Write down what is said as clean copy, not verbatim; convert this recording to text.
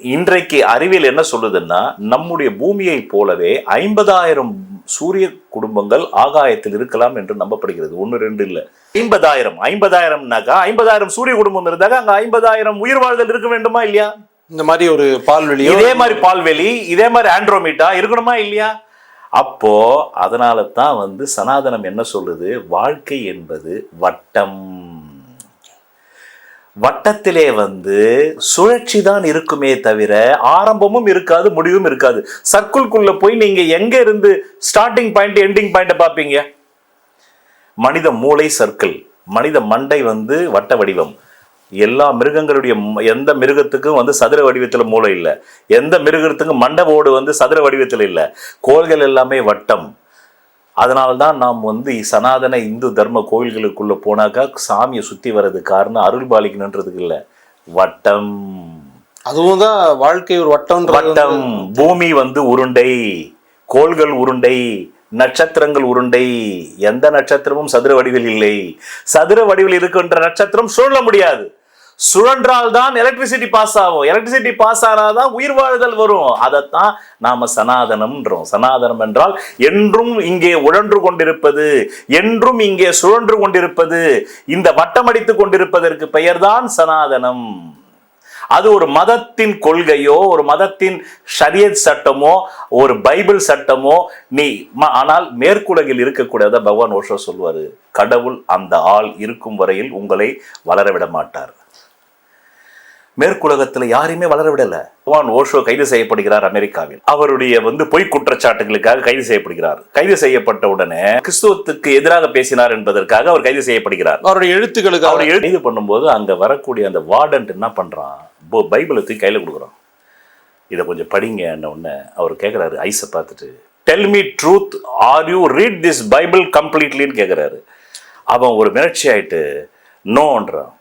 இன்றைக்கு அறிவியல் என்ன சொல்லுதுன்னா, நம்முடைய பூமியை போலவே 50,000 சூரிய குடும்பங்கள் ஆகாயத்தில் இருக்கலாம் என்று நம்பப்படுகிறது. 1 2 இல்ல, 50,000 50,000 சூரிய குடும்பம் இருந்தாங்க, அங்க 50,000 உயிர் வாழ்தல் இருக்க வேண்டுமா இல்லையா? இந்த மாதிரி ஒரு பால்வெளி, இதே மாதிரி பால்வெளி, இதே மாதிரி ஆண்ட்ரோமீட்டா இருக்கணுமா இல்லையா? அப்போ அதனால தான் சனாதனம் என்ன சொல்லுது, வாழ்க்கை என்பது வட்டம். வட்டத்திலே சுழற்சி தான் இருக்குமே தவிர ஆரம்பமும் இருக்காது, முடிவும் இருக்காது. சர்க்கிள்குள்ள போய் நீங்க எங்க இருந்து ஸ்டார்டிங் பாயிண்ட் எண்டிங் பாயிண்ட பாப்பீங்க? மனித மூளை சர்க்கிள், மனித மண்டை வட்ட வடிவம். எல்லா மிருகங்களுடைய எந்த மிருகத்துக்கும் சதுர வடிவத்தில் மூளை இல்லை, எந்த மிருகத்துக்கும் மண்டபோடு சதுர வடிவத்தில் இல்லை. கோள்கள் எல்லாமே வட்டம். அதனால்தான் நாம் சனாதன இந்து தர்ம கோயில்களுக்குள்ள போனாக்கா சாமியை சுத்தி வர்றது காரணம் அருள் பாலிக்கணுன்றதுக்கு இல்லை, வட்டம். அதுவும் தான் வாழ்க்கை ஒரு வட்டம். வட்டம். பூமி உருண்டை, கோள்கள் உருண்டை, நட்சத்திரங்கள் உருண்டை. எந்த நட்சத்திரமும் சதுர வடிவில் இல்லை. சதுர வடிவில் இருக்கின்ற நட்சத்திரம் சுழல முடியாது. சுழன்றால் தான் எலக்ட்ரிசிட்டி பாஸ் ஆகும். எலக்ட்ரிசிட்டி பாஸ் ஆனாதான் உயிர் வாழ்தல் வரும். அதைத்தான் நாம சனாதனம்ன்றோம். சனாதனம் என்றால் என்றும் இங்கே உழன்று கொண்டிருப்பது, என்றும் இங்கே சுழன்று கொண்டிருப்பது, இந்த வட்டமடித்துக் கொண்டிருப்பதற்கு பெயர்தான் சனாதனம். அது ஒரு மதத்தின் கொள்கையோ, ஒரு மதத்தின் ஷரியத் சட்டமோ, ஒரு பைபிள் சட்டமோ ஆனால் மேற்குலகில் இருக்கக்கூடாத பகவான் ஓஷோ சொல்வாரு, கடவுள் அந்த ஆள் இருக்கும் வரையில் உங்களை வளர விட மாட்டார். மேற்குலகத்தில் யாரையுமே வளர விடல. பகவான் ஓஷோ கைது செய்யப்படுகிறார் அமெரிக்காவில். அவருடைய பொய் குற்றச்சாட்டுகளுக்காக கைது செய்யப்படுகிறார். கைது செய்யப்பட்ட உடனே கிறிஸ்துவத்துக்கு எதிராக பேசினார் என்பதற்காக அவர் கைது செய்யப்படுகிறார். அவருடைய எழுத்துக்களுக்கு அவர் கைது பண்ணும்போது அங்க வரக்கூடிய அந்த வார்டன் என்ன பண்றான், பைபிளை தூக்கி கையில கொடுக்குறான். இதை கொஞ்சம் படிங்க. உடனே அவர் கேட்கிறாரு, ஐஸை பார்த்துட்டு, tell me truth, are you read this Bible கம்ப்ளீட்லின்னு கேட்கிறாரு. அவன் ஒரு மிரட்சி ஆயிட்டு நோன்றான்.